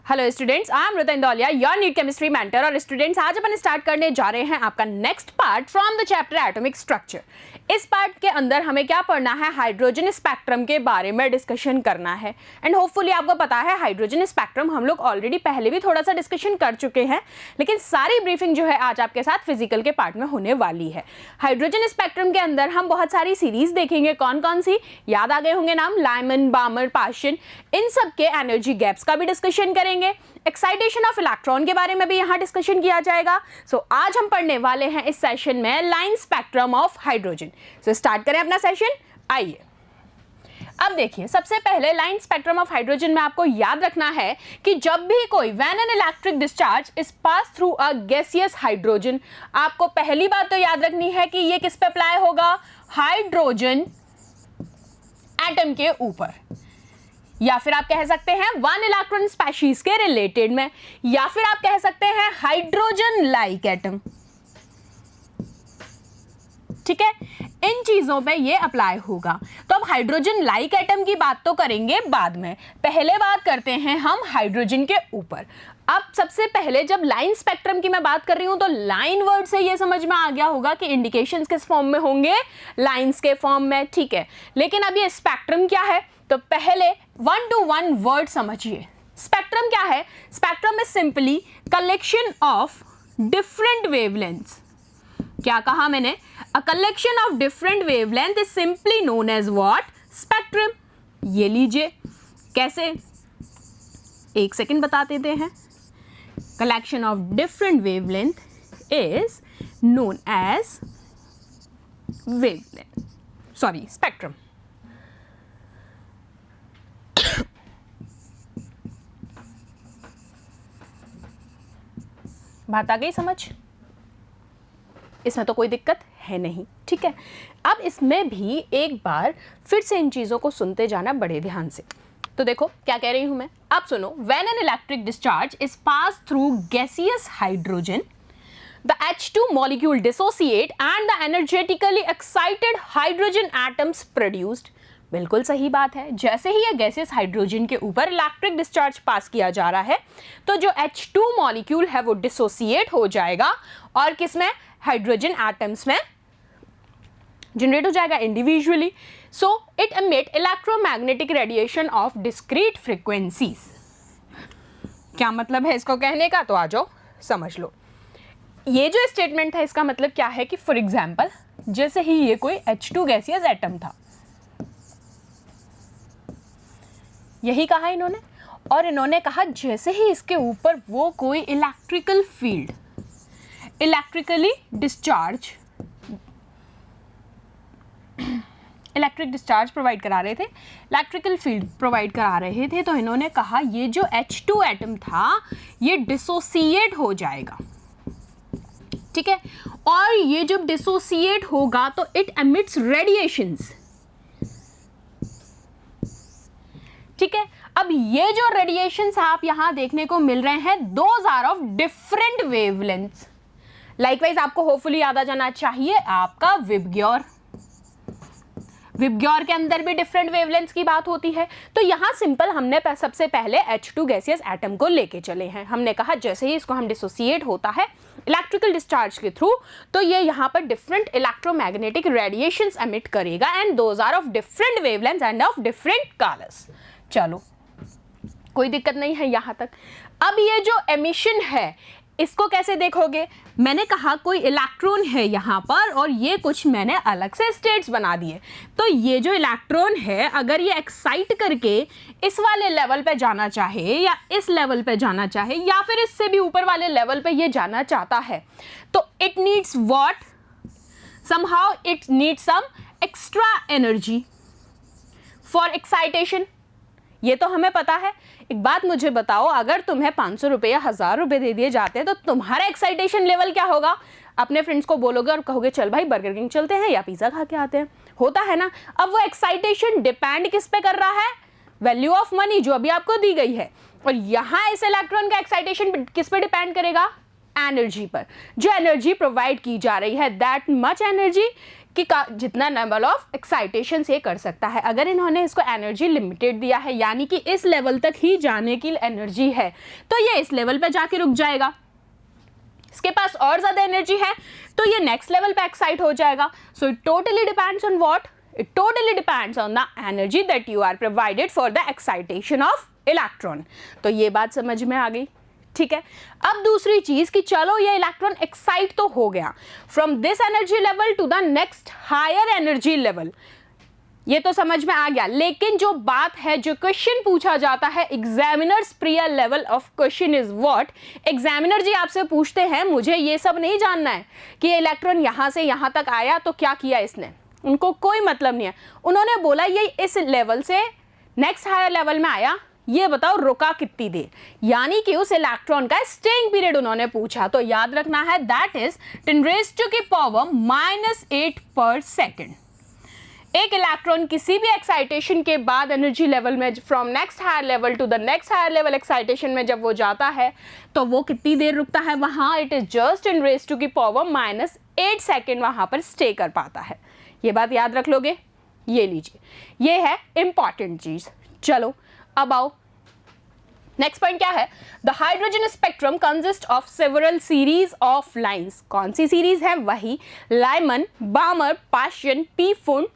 Hello students, I am Rutan Dauliya, your NEET chemistry mentor. और students, आज अपन स्टार्ट करने जा रहे हैं आपका next part from the chapter atomic structure. इस पार्ट के अंदर हमें क्या पढ़ना है, हाइड्रोजन स्पेक्ट्रम के बारे में डिस्कशन करना है। एंड होपफुली आपको पता है हाइड्रोजन स्पेक्ट्रम हम लोग ऑलरेडी पहले भी थोड़ा सा डिस्कशन कर चुके हैं, लेकिन सारी ब्रीफिंग जो है आज आपके साथ फिजिकल के पार्ट में होने वाली है। हाइड्रोजन स्पेक्ट्रम के अंदर हम बहुत सारी सीरीज देखेंगे। कौन कौन सी याद आ गए होंगे नाम, लाइमन, बामर, पाशन, इन सब के एनर्जी गैप्स का भी डिस्कशन करेंगे। एक्साइटेशन ऑफ इलेक्ट्रॉन के बारे में भी यहां डिस्कशन किया जाएगा। आज हम पढ़ने वाले हैं इस सेशन में line spectrum of hydrogen. Start करें अपना सेशन, आइए। अब देखिए, सबसे पहले लाइन स्पेक्ट्रम ऑफ हाइड्रोजन में आपको याद रखना है कि जब भी कोई when an electric discharge is pass through a gaseous hydrogen, आपको पहली बात तो याद रखनी है कि ये किस पे अप्लाई होगा, हाइड्रोजन एटम के ऊपर, या फिर आप कह सकते हैं वन इलेक्ट्रॉन स्पीशीज के रिलेटेड में, या फिर आप कह सकते हैं हाइड्रोजन लाइक एटम। ठीक है, इन चीजों पे ये अप्लाई होगा। तो अब हाइड्रोजन लाइक एटम की बात तो करेंगे बाद में, पहले बात करते हैं हम हाइड्रोजन के ऊपर। अब सबसे पहले जब लाइन स्पेक्ट्रम की मैं बात कर रही हूं तो लाइन वर्ड से ये समझ में आ गया होगा कि इंडिकेशंस किस फॉर्म में होंगे, लाइंस के फॉर्म में। ठीक है, लेकिन अब ये स्पेक्ट्रम क्या है, तो पहले 1 to 1 वर्ड समझिए। स्पेक्ट्रम क्या है, spectrum is simply collection of different wavelengths. क्या कहा मैंने, a collection of different wavelength is simply known as what, spectrum. ये लीजिए कैसे, एक सेकंड बता देते हैं। Collection of different wavelength is known as wavelength, sorry spectrum. बात आ गई समझ, इसमें तो कोई दिक्कत है नहीं। ठीक है, अब इसमें भी एक बार फिर से इन चीजों को सुनते जाना बड़े ध्यान से। तो देखो क्या कह रही हूं मैं, अब सुनो। When an electric discharge is pass through gaseous hydrogen, the H2 molecule dissociate and the energetically excited hydrogen atoms produced। बिल्कुल सही बात है, जैसे ही ये गैसेस हाइड्रोजन के ऊपर इलेक्ट्रिक डिस्चार्ज पास किया जा रहा है तो जो H2 मॉलिक्यूल है वो डिसोसिएट हो जाएगा और किसमें, हाइड्रोजन एटम्स में जनरेट हो जाएगा individually. So it emit electromagnetic radiation of discrete frequencies. क्या मतलब है इसको कहने का, तो आ जाओ समझ लो। ये जो स्टेटमेंट था इसका मतलब क्या है कि फॉर एग्जाम्पल जैसे ही ये कोई H2 गैसियस एटम था, यही कहा इन्होंने, और इन्होंने कहा जैसे ही इसके ऊपर वो कोई electrical field, electrically discharge, electric discharge provide करा रहे थे, इलेक्ट्रिकल फील्ड प्रोवाइड करा रहे थे, तो इन्होंने कहा ये जो H2 एटम था ये डिसोसिएट हो जाएगा। ठीक है, और ये जब डिसोसिएट होगा तो इट एमिट्स रेडिएशंस। ठीक है, अब ये जो रेडिएशंस आप यहां देखने को मिल रहे हैं, those are of different wavelengths. Likewise आपको होपफुली याद आ जाना चाहिए आपका विबग्योर। विबग्योर के अंदर भी डिफरेंट वेवलेंथ्स की बात होती है। तो यहां सिंपल हमने सबसे पहले H2 गैसियस एटम को लेके चले हैं। हमने कहा जैसे ही इसको हम डिसोसिएट होता है इलेक्ट्रिकल डिस्चार्ज के थ्रू, तो ये यहाँ पर डिफरेंट इलेक्ट्रोमैग्नेटिक रेडिएशंस एमिट करेगा and those are of different wavelengths and of different colours. चलो कोई दिक्कत नहीं है यहाँ तक। अब ये जो एमिशन है इसको कैसे देखोगे, मैंने कहा कोई इलेक्ट्रॉन है यहाँ पर और ये कुछ मैंने अलग से स्टेट्स बना दिए। तो ये जो इलेक्ट्रॉन है अगर ये एक्साइट करके इस वाले लेवल पे जाना चाहे या इस लेवल पे जाना चाहे या फिर इससे भी ऊपर वाले लेवल पे ये जाना चाहता है, तो it needs what, somehow it needs some extra energy for excitation. ये तो हमें पता है। एक बात मुझे बताओ, अगर तुम्हें 500 रुपये या 1000 रुपये दे दिए जाते हैं तो तुम्हारा एक्साइटेशन लेवल क्या होगा, अपने फ्रेंड्स को बोलोगे और कहोगे चल भाई बर्गर किंग चलते हैं या पिज़्ज़ा खा के आते हैं, होता है ना। अब वो एक्साइटेशन डिपेंड किस पे कर रहा है, वैल्यू ऑफ मनी जो अभी आपको दी गई है, और यहाँ इस इलेक्ट्रॉन का एक्साइटेशन किस पे डिपेंड करेगा, एनर्जी पर। जो एनर्जी प्रोवाइड की जा रही है दैट मच एनर्जी कि जितना नंबर ऑफ एक्साइटेशन से कर सकता है। अगर इन्होंने इसको एनर्जी लिमिटेड दिया है, यानी कि इस लेवल तक ही जाने की एनर्जी है, तो ये इस लेवल पे जाके रुक जाएगा। इसके पास और ज़्यादा एनर्जी है तो ये नेक्स्ट लेवल पे एक्साइट हो जाएगा। So it totally depends on what? It totally depends on the energy that you are provided for the excitation of electron. तो ये बात समझ में आ गई, ठीक है। अब दूसरी चीज कि चलो ये इलेक्ट्रॉन एक्साइट तो हो गया from this energy level to the next higher energy level, ये तो समझ में आ गया। लेकिन जो बात है, जो क्वेश्चन पूछा जाता है, examiners prior level of question is what? Examiner ji आपसे पूछते हैं, मुझे ये सब नहीं जानना है कि इलेक्ट्रॉन यहां से यहां तक आया तो क्या किया इसने, उनको कोई मतलब नहीं है। उन्होंने बोला ये इस लेवल से नेक्स्ट हायर लेवल में आया, ये बताओ रुका कितनी देर, यानी कि उस इलेक्ट्रॉन का स्टेइंग पीरियड उन्होंने पूछा। तो याद रखना है दैट इज 10⁻⁻8 पर सेकेंड। एक इलेक्ट्रॉन किसी भी एक्साइटेशन के बाद एनर्जी लेवल में from next higher level to the next higher level excitation में जब वो जाता है तो वो कितनी देर रुकता है वहाँ? इट इज जस्ट 10⁻⁻8 सेकेंड वहाँ पर स्टे कर पाता है। ये बात याद रख लोगे? ये लीजिए, ये है इंपॉर्टेंट चीज। चलो अब आओ, नेक्स्ट पॉइंट क्या है? The hydrogen spectrum consist of several series of lines. कौन सी सीरीज है? वही Lyman, Balmer, Paschen, Pfund,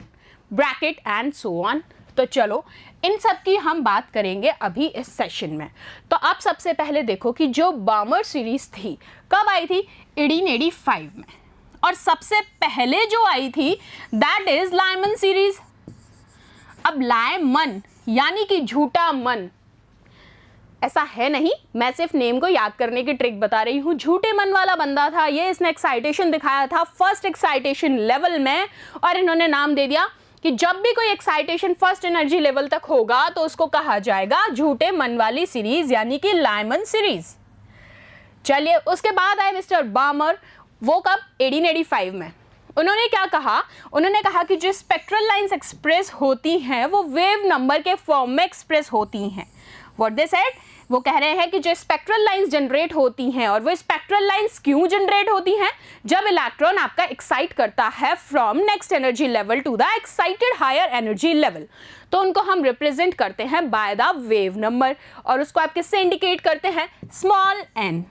Brackett and so on. तो चलो इन सब की हम बात करेंगे अभी इस सेशन में। तो आप सबसे पहले देखो कि जो बामर सीरीज थी कब आई थी? 1885 में। और सबसे पहले जो आई थी दैट इज लाइमन सीरीज। अब लाइमन यानी कि झूठा मन, ऐसा है नहीं, मैं सिर्फ नेम को याद करने की ट्रिक बता रही हूँ। झूठे मन वाला बंदा था ये, इसने एक्साइटेशन दिखाया था फर्स्ट एक्साइटेशन लेवल में, और इन्होंने नाम दे दिया कि जब भी कोई एक्साइटेशन फर्स्ट एनर्जी लेवल तक होगा तो उसको कहा जाएगा झूठे मन वाली सीरीज, यानी कि लाइमन सीरीज। चलिए उसके बाद आए मिस्टर बामर, वो कब? 1885 में। उन्होंने क्या कहा? उन्होंने कहा कि जो स्पेक्ट्रल लाइंस एक्सप्रेस होती हैं वो वेव नंबर के फॉर्म में एक्सप्रेस होती हैं। What they said? वो कह रहे हैं कि जो स्पेक्ट्रल लाइंस जनरेट होती हैं, और वो स्पेक्ट्रल लाइंस क्यों जनरेट होती हैं? जब इलेक्ट्रॉन आपका एक्साइट करता है from next energy level to the excited higher energy level, तो उनको हम रिप्रेजेंट करते हैं बाय द वेव नंबर, और उसको आप किससे इंडिकेट करते हैं? Small n।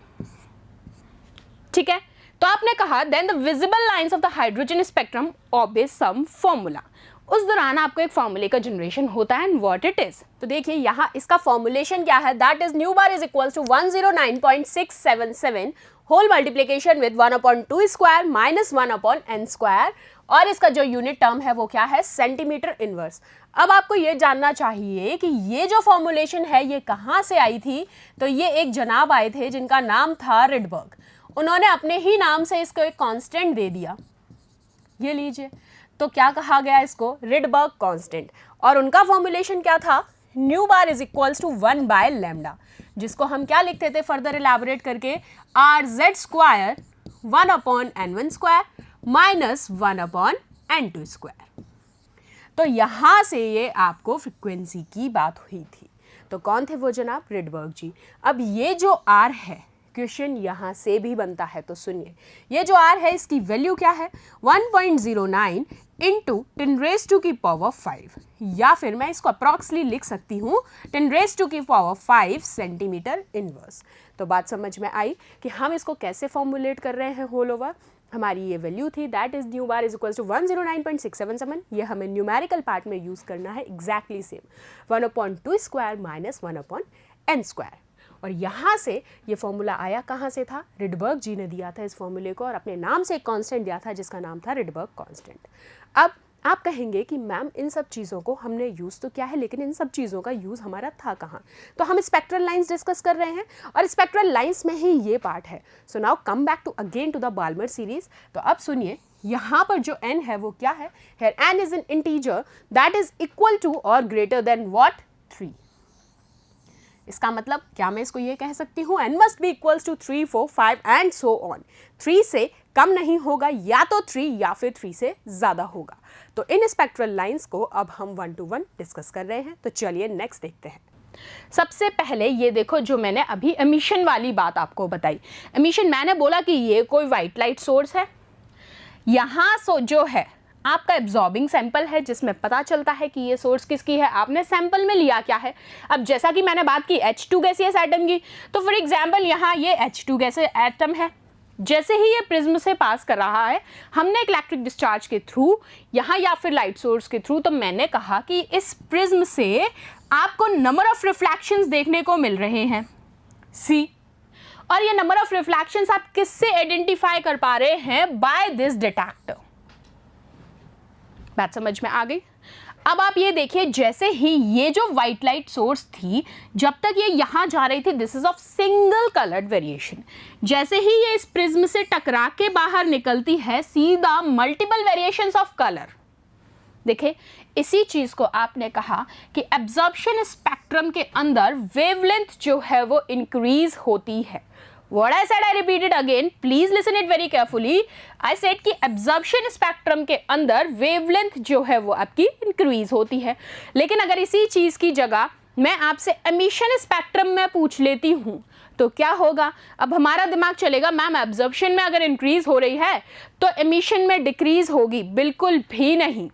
ठीक है, तो आपने कहा then the visible lines of the hydrogen spectrum obey some formula. उस दौरान आपको एक फॉर्मूले का जनरेशन होता है, एंड व्हाट इट इज। तो देखिए यहाँ इसका फॉर्मुलेशन क्या है? That is nu bar is equals to 109.677 whole multiplication with 1/2 square minus 1/n square, और इसका जो यूनिट टर्म है वो क्या है? Centimetre inverse. अब आपको ये जानना चाहिए कि ये जो फॉर्मुलेशन है ये कहाँ से आई थी। तो ये एक जनाब आए थे जिनका नाम था रिडबर्ग। उन्होंने अपने ही नाम से इसको एक कांस्टेंट दे दिया, ये लीजिए। तो क्या कहा गया इसको? Rydberg constant. और उनका फॉर्मुलेशन क्या था? Nu bar is equals to 1/λ, जिसको हम क्या लिखते थे फर्दर इलेबोरेट करके? rz square 1/n1 square minus 1/n2 square. तो यहाँ से ये आपको फ्रिक्वेंसी की बात हुई थी। तो कौन थे वो जनाब? रिडबर्ग जी। अब ये जो r है, क्वेश्चन यहाँ से भी बनता है, तो सुनिए, ये जो r है इसकी वैल्यू क्या है? 1.09 इंटू 10⁻⁵, या फिर मैं इसको अप्रॉक्सली लिख सकती हूँ 10⁻⁵ सेंटीमीटर इनवर्स। तो बात समझ में आई कि हम इसको कैसे फॉर्मुलेट कर रहे हैं होल ओवर। हमारी ये वैल्यू थी that is nu bar is equals to 109.677। ये हमें न्यूमेरिकल पार्ट में यूज करना है exactly same, 1/2 square minus 1/n square. और यहाँ से ये फॉर्मूला आया कहाँ से था? रिडबर्ग जी ने दिया था इस फॉर्मूले को, और अपने नाम से एक कांस्टेंट दिया था जिसका नाम था रिडबर्ग कांस्टेंट। अब आप कहेंगे कि मैम इन सब चीज़ों को हमने यूज़ तो किया है, लेकिन इन सब चीज़ों का यूज़ हमारा था कहाँ? तो हम स्पेक्ट्रल लाइंस डिस्कस कर रहे हैं, और स्पेक्ट्रल लाइंस में ही ये पार्ट है। So now come back to again to the Balmer series. तो अब सुनिए, यहाँ पर जो n है वो क्या है? Here n is an integer that is equal to और ग्रेटर देन व्हाट? 3। इसका मतलब क्या मैं इसको ये कह सकती हूँ? n must be equals to 3, 4, 5 and so on. 3 से कम नहीं होगा, या तो 3 या फिर 3 से ज़्यादा होगा। तो इन स्पेक्ट्रल लाइंस को अब हम 1 to 1 डिस्कस कर रहे हैं। तो चलिए नेक्स्ट देखते हैं। सबसे पहले ये देखो, जो मैंने अभी एमिशन वाली बात आपको बताई। एमिशन मैंने बोला कि ये कोई वाइट लाइट सोर्स है, यहाँ जो है आपका एब्जॉर्बिंग सैंपल है जिसमें पता चलता है कि ये सोर्स किसकी है, आपने सैंपल में लिया क्या है। अब जैसा कि मैंने बात की H2 गैसियस एटम की, तो फॉर एग्जांपल यहाँ ये H2 गैसियस एटम है। जैसे ही ये प्रिज्म से पास कर रहा है, हमने एक इलेक्ट्रिक डिस्चार्ज के थ्रू यहाँ या फिर लाइट सोर्स के थ्रू, तो मैंने कहा कि इस प्रिज्म से आपको नंबर ऑफ रिफ्लेक्शंस देखने को मिल रहे हैं C, और ये नंबर ऑफ रिफ्लेक्शंस आप किससे आइडेंटिफाई कर पा रहे हैं, बाय दिस डिटेक्टर। बात समझ में आ गई। अब आप ये देखिए, जैसे ही ये जो व्हाइट लाइट सोर्स थी, जब तक ये यहां जा रही थी, this is of single coloured variation. जैसे ही ये इस प्रिज्म से टकरा के बाहर निकलती है, सीधा मल्टीपल वेरिएशंस ऑफ कलर। देखिए, इसी चीज को आपने कहा कि एब्जॉर्प्शन स्पेक्ट्रम के अंदर वेवलेंथ जो है वो इंक्रीज होती है। What I said, I repeat it again. Please listen it very carefully. I said कि absorption spectrum के अंदर wavelength जो है वो आपकी increase होती है। लेकिन अगर इसी चीज की जगह मैं आपसे emission spectrum में पूछ लेती हूँ, तो क्या होगा? अब हमारा दिमाग चलेगा, मैम absorption में अगर increase हो रही है तो emission में decrease होगी। बिल्कुल भी नहीं।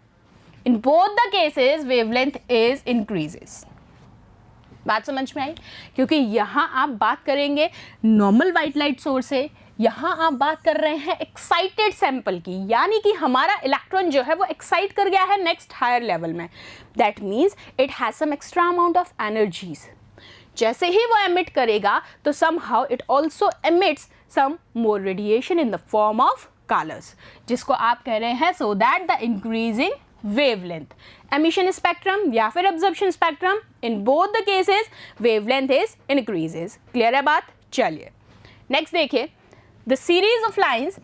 In both the cases, wavelength is increases. बात समझ में आई? क्योंकि यहाँ आप बात करेंगे नॉर्मल वाइट लाइट सोर्स से, यहाँ आप बात कर रहे हैं एक्साइटेड सैंपल की, यानी कि हमारा इलेक्ट्रॉन जो है वो एक्साइट कर गया है नेक्स्ट हायर लेवल में। That means it has some extra amount of energies. जैसे ही वो एमिट करेगा तो somehow it also emits some more radiation in the form of colours, जिसको आप कह रहे हैं so that the increasing wavelength, emission spectrum या फिर absorption spectrum, in both the cases wavelength is increases. Clear है बात? चलिए next देखिए, the series of lines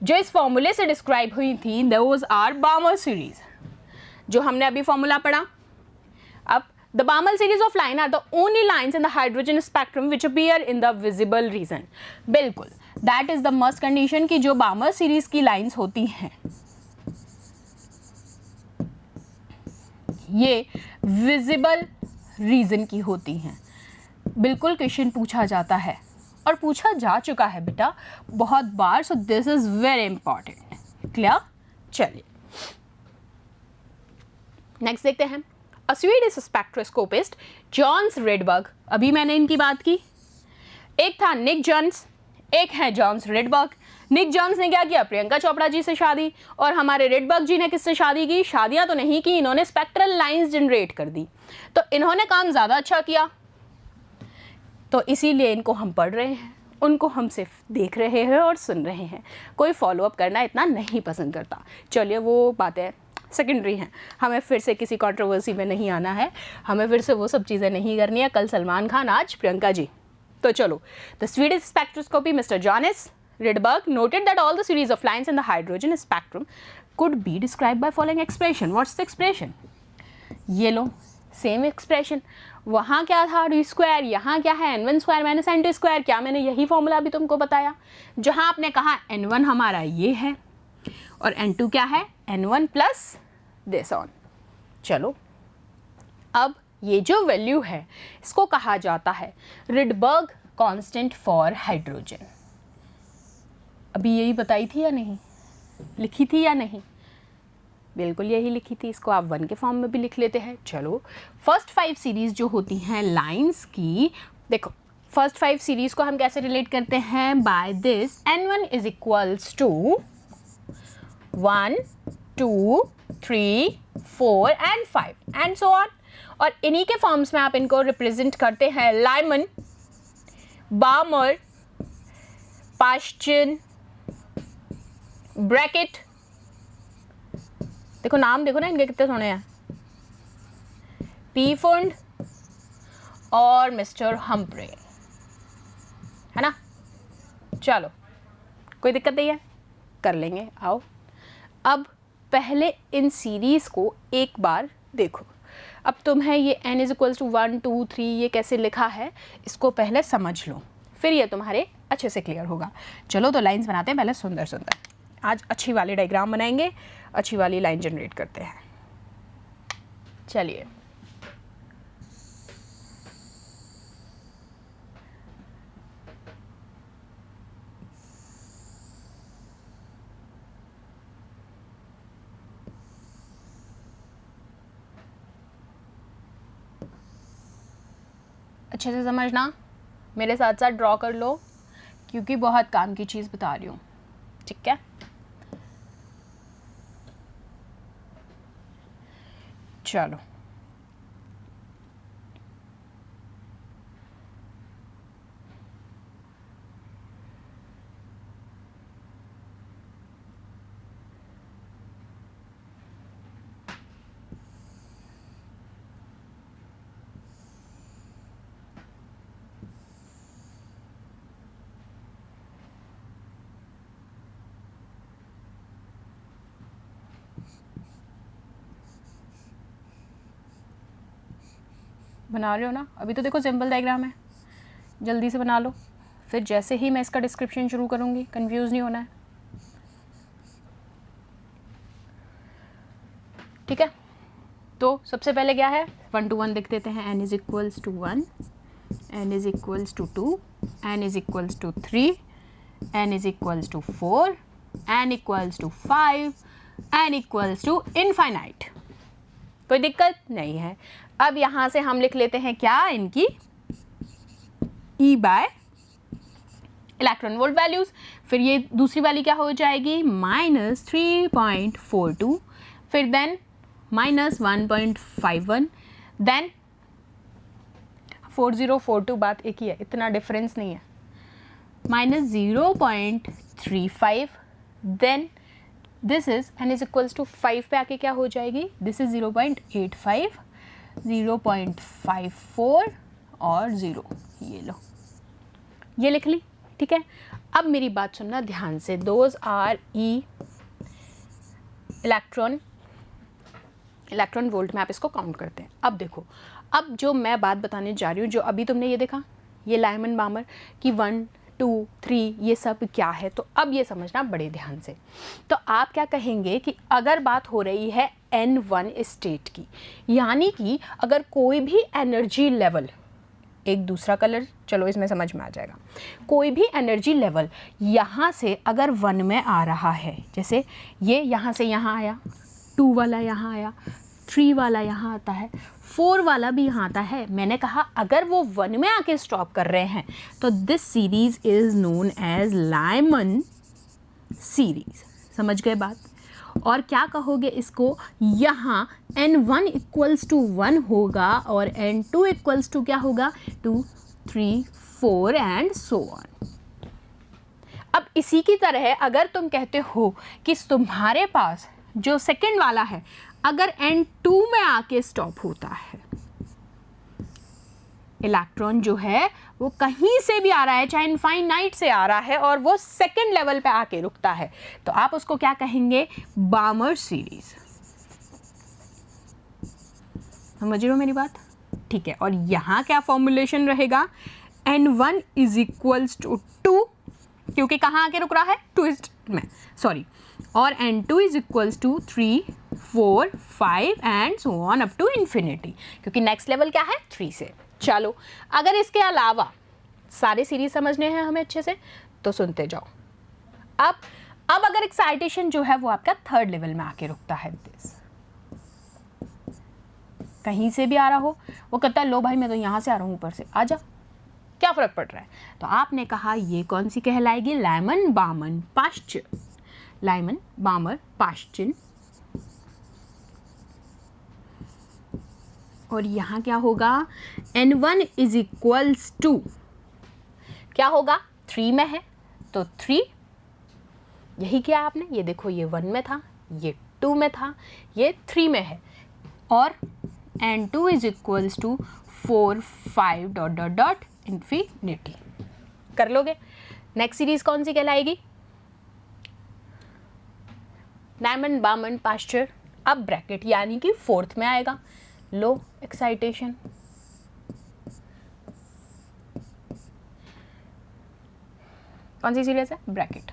जो इस फॉर्मूले से डिस्क्राइब हुई थी, those are Balmer series, जो हमने अभी फॉर्मूला पढ़ा। अब the Balmer series of line are the only lines in the hydrogen spectrum which appear in the visible region. बिल्कुल, that is the must condition कि जो Balmer series की lines होती हैं ये विजिबल रीजन की होती हैं। बिल्कुल क्वेश्चन पूछा जाता है और पूछा जा चुका है बेटा बहुत बार, so this is very important. Clear? चलिए नेक्स्ट देखते हैं। A Swedish spectroscopist Johannes Rydberg, अभी मैंने इनकी बात की, एक था निक जॉन्स, एक है जॉन्स रेडबर्ग। निक जॉन्स ने क्या किया? प्रियंका चोपड़ा जी से शादी, और हमारे रेडबर्ग जी ने किससे शादी की? शादियां तो नहीं की, इन्होंने स्पेक्ट्रल लाइंस जनरेट कर दी। तो इन्होंने काम ज़्यादा अच्छा किया, तो इसीलिए इनको हम पढ़ रहे हैं, उनको हम सिर्फ देख रहे हैं और सुन रहे हैं। कोई फॉलोअप करना इतना नहीं पसंद करता। चलिए वो बातें सेकेंडरी हैं, हमें फिर से किसी कंट्रोवर्सी में नहीं आना है, हमें फिर से वो सब चीज़ें नहीं करनी है। कल सलमान खान, आज प्रियंका जी। तो चलो, the Swedish spectroscopy mister Johannes Rydberg noted that all the series of lines in the hydrogen spectrum could be described by following expression. What's the expression? ये लो, सेम एक्सप्रेशन। वहाँ क्या था? d स्क्वायर, यहाँ क्या है? n1 square minus n2 square. क्या मैंने यही फॉर्मूला भी तुमको बताया? जहाँ आपने कहा n1 हमारा ये है और n2 क्या है? n1 plus this on. चलो, अब ये जो वैल्यू है इसको कहा जाता है Rydberg कांस्टेंट फॉर हाइड्रोजन। अभी यही बताई थी या नहीं, लिखी थी या नहीं? बिल्कुल यही लिखी थी। इसको आप 1 के फॉर्म में भी लिख लेते हैं। चलो, फर्स्ट 5 सीरीज जो होती हैं लाइंस की, देखो फर्स्ट 5 सीरीज को हम कैसे रिलेट करते हैं? By this n1 is equals to 1 2 3 4 and 5 and so on. और इन्हीं के फॉर्म्स में आप इनको रिप्रेजेंट करते हैं। Lyman, Barmer, पाश्चन, bracket. देखो नाम देखो ना इनके कितने सोने हैं, पीफुंड और मिस्टर हम्प्रे, है ना? चलो, कोई दिक्कत नहीं है, कर लेंगे। आओ, अब पहले इन सीरीज को एक बार देखो। अब तुम्हें ये n इज इक्वल्स टू 1 2 3 ये कैसे लिखा है इसको पहले समझ लो, फिर ये तुम्हारे अच्छे से क्लियर होगा। चलो तो लाइंस बनाते हैं पहले, सुंदर सुंदर। आज अच्छी वाली डायग्राम बनाएंगे, अच्छी वाली लाइन जनरेट करते हैं। चलिए, अच्छे से समझना, मेरे साथ साथ ड्रॉ कर लो क्योंकि बहुत काम की चीज़ बता रही हूँ, ठीक है। चलो बना रहे हो ना, अभी तो देखो सिंपल डायग्राम है, जल्दी से बना लो, फिर जैसे ही मैं इसका डिस्क्रिप्शन शुरू करूँगी कंफ्यूज नहीं होना है, ठीक है। तो सबसे पहले क्या है, 1 to 1 लिख देते हैं, n = 1, n = 2, n = 3, n = 4, n = 5, n = infinite. कोई दिक्कत नहीं है। अब यहाँ से हम लिख लेते हैं क्या, इनकी E bye electron volt values. फिर ये दूसरी वाली क्या हो जाएगी, -3.42, फिर देन -1.51, देन 4042, बात एक ही है, इतना डिफरेंस नहीं है, -0.35, देन दिस इज n = 5 पे आके क्या हो जाएगी, दिस इज 0.85, 0.54 और 0, ये लो, ये लिख ली, ठीक है। अब मेरी बात सुनना ध्यान से, those R E electron volt में आप इसको काउंट करते हैं। अब देखो, अब जो मैं बात बताने जा रही हूँ, जो अभी तुमने ये देखा, ये लाइमन बामर की 1, 2, 3 ये सब क्या है, तो अब ये समझना बड़े ध्यान से। तो आप क्या कहेंगे कि अगर बात हो रही है N1 स्टेट की, यानी कि अगर कोई भी एनर्जी लेवल, एक दूसरा कलर चलो इसमें समझ में आ जाएगा, कोई भी एनर्जी लेवल यहाँ से अगर 1 में आ रहा है, जैसे ये यहाँ से यहाँ आया, 2 वाला यहाँ आया, 3 वाला यहाँ आता है, 4 वाला भी यहाँ आता है, मैंने कहा अगर वो 1 में आके स्टॉप कर रहे हैं तो this series is known as Lyman series. समझ गए बात? और क्या कहोगे इसको, यहाँ n1 = 1 होगा और n2 = क्या होगा, 2, 3, 4 एंड सो ऑन। अब इसी की तरह अगर तुम कहते हो कि तुम्हारे पास जो सेकंड वाला है अगर n2 में आके स्टॉप होता है, इलेक्ट्रॉन जो है वो कहीं से भी आ रहा है, चाहे इनफाइनाइट से आ रहा है, और वो सेकंड लेवल पे आके रुकता है, तो आप उसको क्या कहेंगे, बामर सीरीज। समझ रहे हो मेरी बात? ठीक है। और यहाँ क्या फॉर्मूलेशन रहेगा, n1 = 2, क्योंकि कहाँ आके रुक रहा है, ट्विस्ट में, सॉरी, और n2 = 3, 4, 5 and so on up to infinity, क्योंकि नेक्स्ट लेवल क्या है, 3 से। चलो, अगर इसके अलावा सारे सीरीज समझने हैं हमें अच्छे से, तो सुनते जाओ। अब अगर एक्साइटेशन जो है वो आपका 3rd लेवल में आके रुकता है, दिस कहीं से भी आ रहा हो, वो कहता है लो भाई मैं तो यहाँ से आ रहा हूँ, ऊपर से आ जा, क्या फ़र्क पड़ रहा है, तो आपने कहा ये कौन सी कहलाएगी, लाइमन बामर पाश्चर, लाइमन बामर पाश्चर। और यहाँ क्या होगा, n1 = क्या होगा, 3 में है तो 3, यही किया आपने, ये देखो ये 1 में था, ये 2 में था, ये 3 में है, और n2 = 4, 5 ... इन्फिनिटी। कर लोगे? नेक्स्ट सीरीज कौन सी कहलाएगी, लाइमन बामर पाश्चर। अब ब्रैकेट यानी कि 4th में आएगा, लो एक्साइटेशन, कौन सी सीरीज है, ब्रैकेट।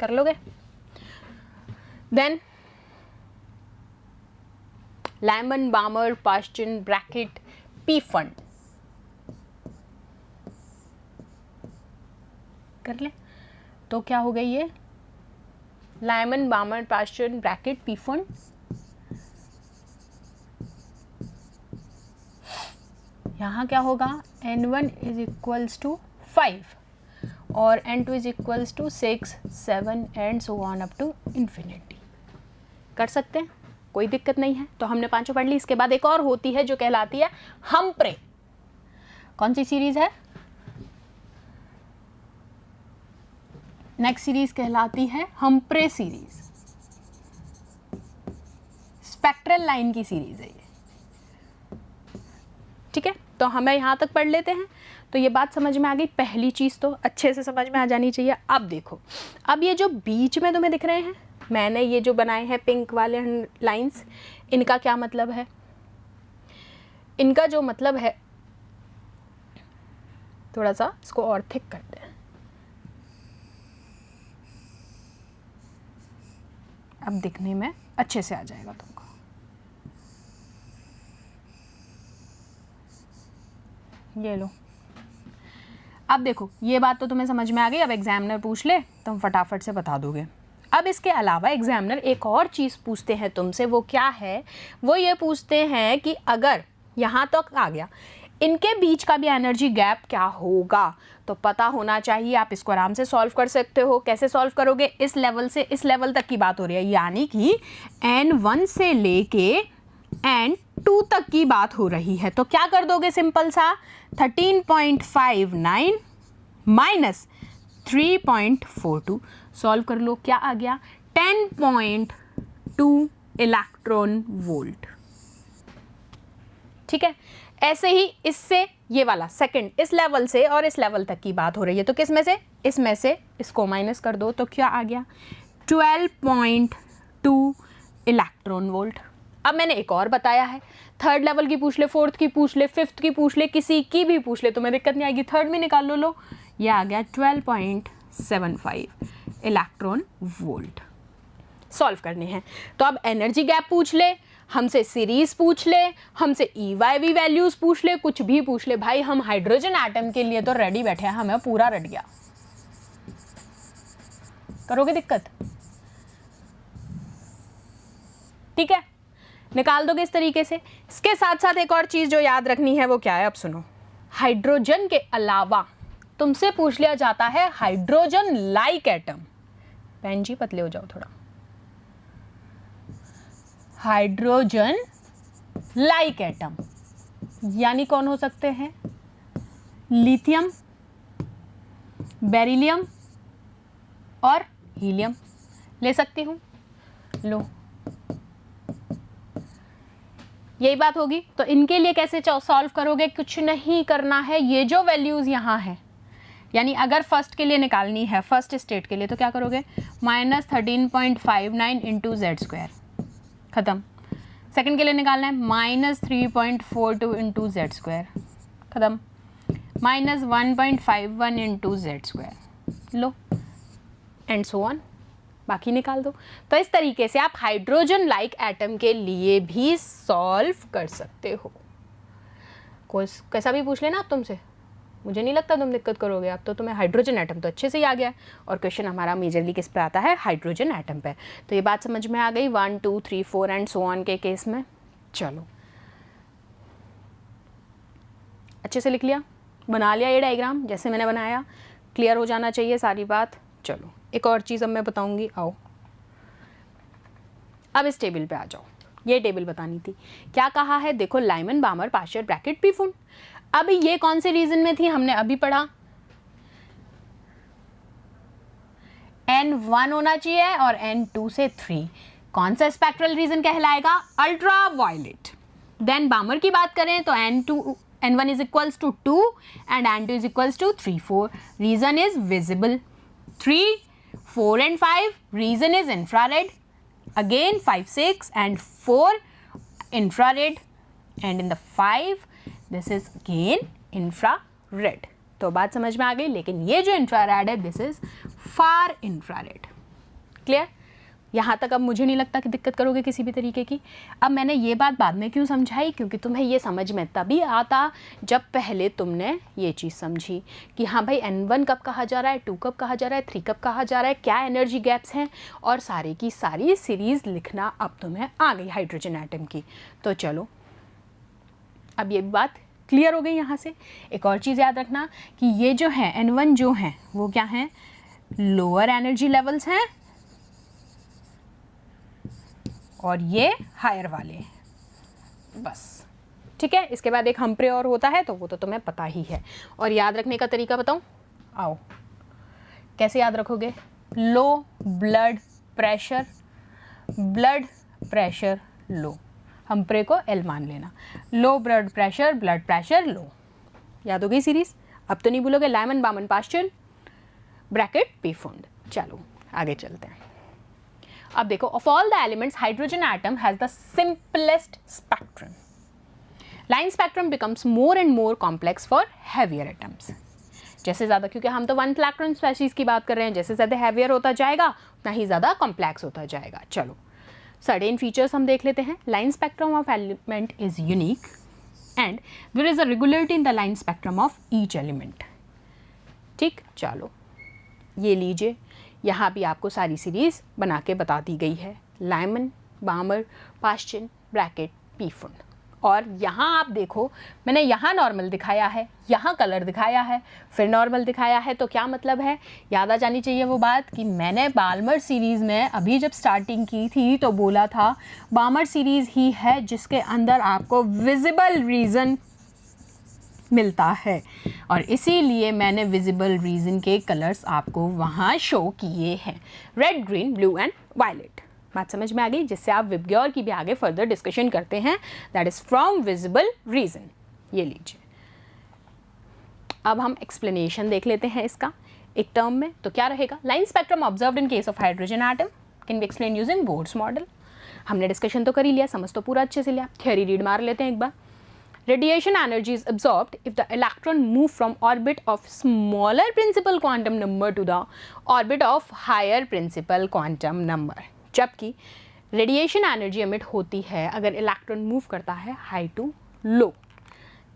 कर लोगे? Then Lyman बामर Pasteur bracket P fund, कर लें तो क्या हो गई ये लाइमन बामर पाश्चर ब्रैकेट पीफोन यहाँ क्या होगा n1 इज इक्वल्स टू 5 और n2 is equals to 6, 7 and so on up to infinity. कर सकते हैं, कोई दिक्कत नहीं है। तो हमने पांचों पढ़ ली। इसके बाद एक और होती है जो कहलाती है हम्प्रे। कौन सी सीरीज है? नेक्स्ट सीरीज कहलाती है हम्प्रे सीरीज, स्पेक्ट्रल लाइन की सीरीज है ये। ठीक है, तो हमें यहाँ तक पढ़ लेते हैं। तो ये बात समझ में आ गई, पहली चीज़ तो अच्छे से समझ में आ जानी चाहिए। अब देखो, अब ये जो बीच में तुम्हें दिख रहे हैं, मैंने ये जो बनाए हैं पिंक वाले लाइंस, इनका क्या मतलब है? इनका जो मतलब है, थोड़ा सा इसको और थिक करते हैं। अब दिखने में अच्छे से आ जाएगा तुमको। ये लो, अब देखो ये बात तो तुम्हें समझ में आ गई। अब एग्जामिनर पूछ ले तुम फटाफट से बता दोगे। अब इसके अलावा एग्जामिनर एक और चीज़ पूछते हैं तुमसे, वो क्या है? वो ये पूछते हैं कि अगर यहाँ तक आ गया, इनके बीच का भी एनर्जी गैप क्या होगा? तो पता होना चाहिए। आप इसको आराम से सॉल्व कर सकते हो। कैसे सॉल्व करोगे? इस लेवल से इस लेवल तक की बात हो रही है, यानी कि n1 से लेके n2 तक की बात हो रही है। तो क्या कर दोगे? सिंपल सा 13.59 माइनस 3.42 सॉल्व कर लो। क्या आ गया? 10.2 इलेक्ट्रॉन वोल्ट। ठीक है, ऐसे ही इससे ये वाला सेकंड, इस लेवल से और इस लेवल तक की बात हो रही है। तो किस में से? इसमें से इसको माइनस कर दो तो क्या आ गया? 12.2 इलेक्ट्रॉन वोल्ट। अब मैंने एक और बताया है, थर्ड लेवल की पूछ ले, फोर्थ की पूछ ले, फिफ्थ की पूछ ले, किसी की भी पूछ ले, तुम्हें दिक्कत नहीं आएगी। थर्ड में निकाल लो। लो, ये आ गया 12.75 इलेक्ट्रॉन वोल्ट। सॉल्व करने हैं। तो अब एनर्जी गैप पूछ ले, हमसे सीरीज पूछ ले, हमसे EYV वैल्यूज पूछ ले, कुछ भी पूछ ले, भाई हम हाइड्रोजन एटम के लिए तो रेडी बैठे हैं, हमें पूरा रट गया। करोगे दिक्कत? ठीक है, निकाल दोगे इस तरीके से। इसके साथ साथ एक और चीज जो याद रखनी है वो क्या है? अब सुनो, हाइड्रोजन के अलावा तुमसे पूछ लिया जाता है हाइड्रोजन लाइक एटम। बहन जी पतले हो जाओ थोड़ा। हाइड्रोजन लाइक एटम यानी कौन हो सकते हैं? लिथियम, बेरिलियम और हीलियम ले सकती हूं। लो, यही बात होगी। तो इनके लिए कैसे सॉल्व करोगे? कुछ नहीं करना है, ये जो वैल्यूज यहाँ है, यानी अगर फर्स्ट के लिए निकालनी है, फर्स्ट स्टेट के लिए, तो क्या करोगे? माइनस 13.59 इंटू Z², खत्म। सेकंड के लिए निकालना है, माइनस 3.42 इंटू Z², खत्म। Minus 1.51 into Z², low, and so on, बाकी निकाल दो। तो इस तरीके से आप हाइड्रोजन लाइक एटम के लिए भी सॉल्व कर सकते हो। कोई कैसा भी पूछ लेना आप तुमसे, मुझे नहीं लगता तुम दिक्कत करोगे। आप तो तुम्हें हाइड्रोजन एटम तो अच्छे से ही आ गया है, और क्वेश्चन हमारा मेजरली किस पे आता है? हाइड्रोजन एटम पे। तो ये बात समझ में आ गई 1, 2, 3, 4 एंड सो ऑन के केस में। चलो, अच्छे से लिख लिया, बना लिया ये डायग्राम जैसे मैंने बनाया, क्लियर हो जाना चाहिए सारी बात। चलो, एक और चीज़ अब मैं बताऊंगी, आओ अब इस टेबल पे आ जाओ। ये टेबल बतानी थी। क्या कहा है? देखो, लाइमन बामर पाश्चर ब्रैकेट पीफून। अब ये कौन से रीजन में थी? हमने अभी पढ़ा N1 होना चाहिए और N2 से 3। कौन सा स्पेक्ट्रल रीजन कहलाएगा? Ultraviolet. देन बामर की बात करें तो N1 is equals to 2 and N2 is equals to 3, 4. Reason is visible. 3, 4 and 5, reason is infrared. Again 5, 6 and 4 infrared, and in the 5 this is again infrared. तो बात समझ में आ गई। लेकिन ये जो इंफ्रारेड है, this is far infrared. Clear? यहाँ तक अब मुझे नहीं लगता कि दिक्कत करोगे किसी भी तरीके की। अब मैंने ये बात बाद में क्यों समझाई, क्योंकि तुम्हें ये समझ में तभी आता जब पहले तुमने ये चीज़ समझी कि हाँ भाई N1 कब कहा जा रहा है, 2 कब कहा जा रहा है, 3 कब कहा जा रहा है, क्या एनर्जी गैप्स हैं, और सारी की सारी सीरीज़ लिखना अब तुम्हें आ गई हाइड्रोजन एटम की। तो चलो अब ये बात क्लियर हो गई। यहाँ से एक और चीज़ याद रखना कि ये जो है N1 जो है वो क्या है, लोअर एनर्जी लेवल्स हैं, और ये हायर वाले, बस ठीक है। इसके बाद एक हम्प्रे और होता है, तो वो तो तुम्हें पता ही है। और याद रखने का तरीका बताऊं, आओ कैसे याद रखोगे। Low blood pressure, blood pressure low, हम्प्रे को एल मान लेना, लो ब्लड प्रेशर लो, याद हो गई सीरीज। अब तो नहीं भूलोगे। लाइमन बामन पास्चल ब्रैकेट पी फुंड। चलो आगे चलते हैं। अब देखो, of all the elements hydrogen atom has the simplest spectrum. Line spectrum becomes more and more complex for heavier atoms. जैसे ज़्यादा, क्योंकि हम तो 1 इलेक्ट्रॉन स्पेसीज की बात कर रहे हैं, जैसे ज़्यादा हैवियर होता जाएगा उतना ही ज़्यादा कॉम्प्लेक्स होता जाएगा। चलो सर्टेन फीचर्स हम देख लेते हैं। Line spectrum of element is unique and there is a regularity in the line spectrum of each element. ठीक, चलो ये लीजिए, यहाँ भी आपको सारी सीरीज़ बना के बता दी गई है। Lyman बामर Paschen bracket P फुंड। और यहाँ आप देखो, मैंने यहाँ नॉर्मल दिखाया है, यहाँ कलर दिखाया है, फिर नॉर्मल दिखाया है। तो क्या मतलब है, याद आ जानी चाहिए वो बात कि मैंने बाल्मर सीरीज़ में अभी जब स्टार्टिंग की थी तो बोला था बाल्मर सीरीज़ ही है जिसके अंदर आपको विजिबल रीज़न मिलता है, और इसीलिए मैंने विजिबल रीजन के कलर्स आपको वहाँ शो किए हैं, red green blue and violet. बात समझ में आ गई, जिससे आप विबग्योर की भी आगे फर्दर डिस्कशन करते हैं, that is from visible region. ये लीजिए, अब हम एक्सप्लेनेशन देख लेते हैं इसका एक टर्म में। तो क्या रहेगा, line spectrum observed in case of hydrogen atom can be explain using boards model. हमने डिस्कशन तो कर ही लिया, समझ तो पूरा अच्छे से लिया, थ्योरी रीड मार लेते हैं एक बार। Radiation energy is absorbed if the electron move from orbit of smaller principal quantum number to the orbit of higher principal quantum number। जबकि रेडिएशन एनर्जी एमिट होती है अगर इलेक्ट्रॉन मूव करता है हाई टू लो।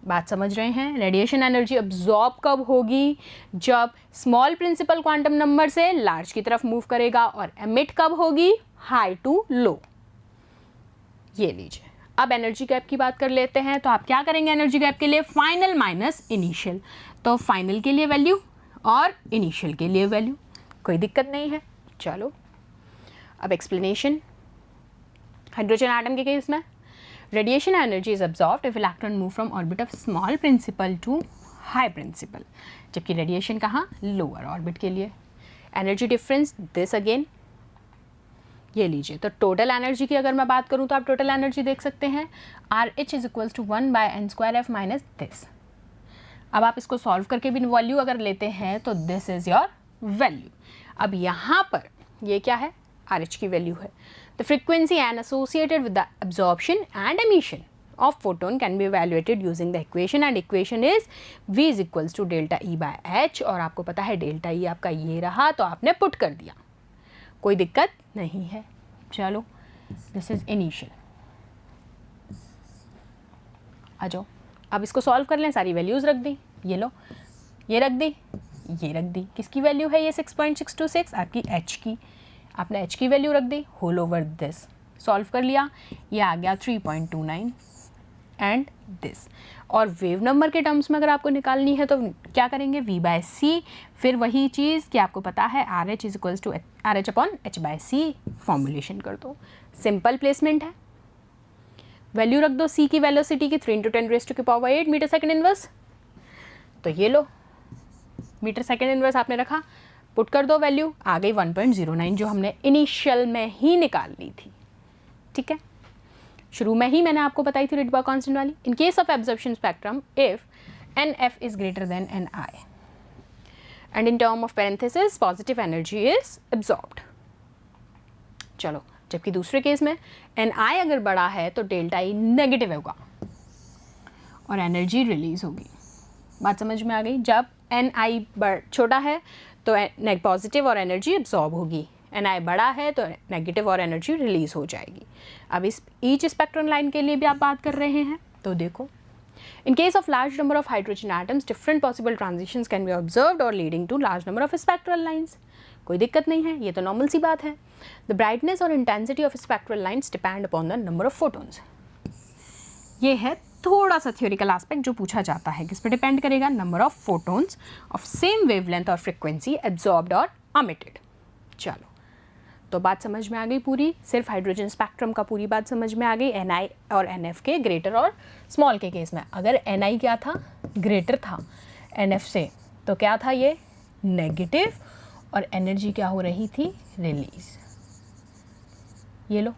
बात समझ रहे हैं, रेडिएशन एनर्जी अब्जॉर्ब कब होगी, जब स्मॉल प्रिंसिपल क्वांटम नंबर से लार्ज की तरफ मूव करेगा, और एमिट कब होगी, हाई टू लो। ये लीजिए, अब एनर्जी गैप की बात कर लेते हैं। तो आप क्या करेंगे एनर्जी गैप के लिए, फाइनल माइनस इनिशियल। तो फाइनल के लिए वैल्यू और इनिशियल के लिए वैल्यू, कोई दिक्कत नहीं है। चलो अब एक्सप्लेनेशन। हाइड्रोजन एटम के केस में radiation energy is absorbed if electron move from orbit of small principal to high principal, जबकि रेडिएशन कहाँ, लोअर ऑर्बिट के लिए। एनर्जी डिफरेंस दिस अगेन, ये लीजिए। तो टोटल एनर्जी की अगर मैं बात करूँ तो आप टोटल एनर्जी देख सकते हैं, RH is equals to 1/n² minus this. अब आप इसको सॉल्व करके भी वैल्यू अगर लेते हैं तो दिस इज योर वैल्यू। अब यहाँ पर ये क्या है, RH की वैल्यू है। The frequency and associated with the absorption and emission of photon can be evaluated using the equation, and equation is V is equals to delta E/h। और आपको पता है डेल्टा E आपका ये रहा, तो आपने पुट कर दिया, कोई दिक्कत नहीं है। चलो दिस इज इनिशियल। आ जाओ, अब इसको सॉल्व कर लें। सारी वैल्यूज़ रख दी, ये लो, ये रख दी, ये रख दी। किसकी वैल्यू है ये, 6.626 आपकी H की। आपने H की वैल्यू रख दी, होल ओवर दिस, सॉल्व कर लिया, ये आ गया 3.29 एंड दिस। और वेव नंबर के टर्म्स में अगर आपको निकालनी है तो क्या करेंगे, V/c, फिर वही चीज़ कि आपको पता है RH is equals to RH/h/c, formulation कर दो, सिंपल प्लेसमेंट है। वैल्यू रख दो C की वेलोसिटी की 3 × 10⁸ मीटर सेकेंड इनवर्स। तो ये लो, मीटर सेकेंड इनवर्स आपने रखा, पुट कर दो वैल्यू, आ गई 1.09 जो हमने इनिशियल में ही निकाल ली थी। ठीक है, शुरू में ही मैंने आपको बताई थी रिडबर्ग कांस्टेंट वाली। In case of absorption spectrum if NF is greater than NI and in term of parenthesis positive energy is absorbed. चलो, जबकि दूसरे केस में NI अगर बड़ा है तो डेल्टा E नेगेटिव होगा और एनर्जी रिलीज होगी। बात समझ में आ गई, जब NI छोटा है तो पॉजिटिव और एनर्जी एब्जॉर्ब होगी, Na बड़ा है तो नेगेटिव और एनर्जी रिलीज हो जाएगी। अब इस ईच स्पेक्ट्रम लाइन के लिए भी आप बात कर रहे हैं, तो देखो in case of large number of hydrogen atoms different possible transitions can be observed or leading to large number of spectral lines। कोई दिक्कत नहीं है, ये तो नॉर्मल सी बात है। The brightness और intensity of spectral lines depend upon the number of photons। ये है थोड़ा सा थियोरिकल एस्पेक्ट जो पूछा जाता है, किस पे डिपेंड करेगा, number of photons of same wavelength और फ्रिक्वेंसी एब्जॉर्ब्ड और emitted। चलो तो बात समझ में आ गई पूरी, सिर्फ हाइड्रोजन स्पेक्ट्रम का पूरी बात समझ में आ गई Ni और Nf के ग्रेटर और स्मॉल के केस में। अगर Ni क्या था, ग्रेटर था Nf से, तो क्या था ये नेगेटिव और एनर्जी क्या हो रही थी, रिलीज। ये लो,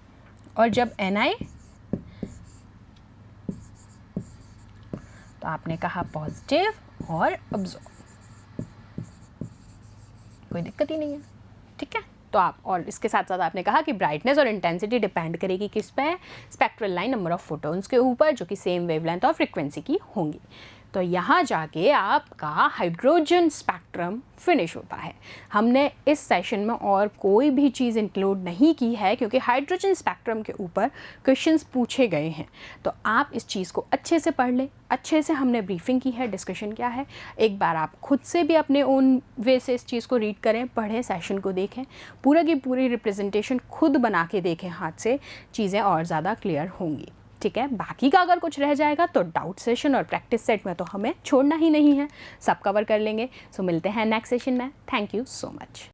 और जब Ni तो आपने कहा पॉजिटिव और अब्जॉर्ब, कोई दिक्कत ही नहीं है, ठीक है। तो आप, और इसके साथ साथ आपने कहा कि ब्राइटनेस और इंटेंसिटी डिपेंड करेगी किस पे, spectral line number of photons के ऊपर, जो कि सेम वेवलेंथ और फ्रीक्वेंसी की होंगी। तो यहाँ जाके आपका हाइड्रोजन स्पेक्ट्रम फिनिश होता है। हमने इस सेशन में और कोई भी चीज़ इंक्लूड नहीं की है, क्योंकि हाइड्रोजन स्पेक्ट्रम के ऊपर क्वेश्चंस पूछे गए हैं। तो आप इस चीज़ को अच्छे से पढ़ लें, अच्छे से हमने ब्रीफिंग की है, डिस्कशन क्या है, एक बार आप खुद से भी अपने ओन वे से इस चीज़ को रीड करें, पढ़ें, सेशन को देखें, पूरा की पूरी रिप्रेजेंटेशन खुद बना के देखें हाथ से, चीज़ें और ज़्यादा क्लियर होंगी, ठीक है। बाकी का अगर कुछ रह जाएगा तो डाउट सेशन और प्रैक्टिस सेट में तो हमें छोड़ना ही नहीं है, सब कवर कर लेंगे। सो मिलते हैं नेक्स्ट सेशन में। Thank you so much.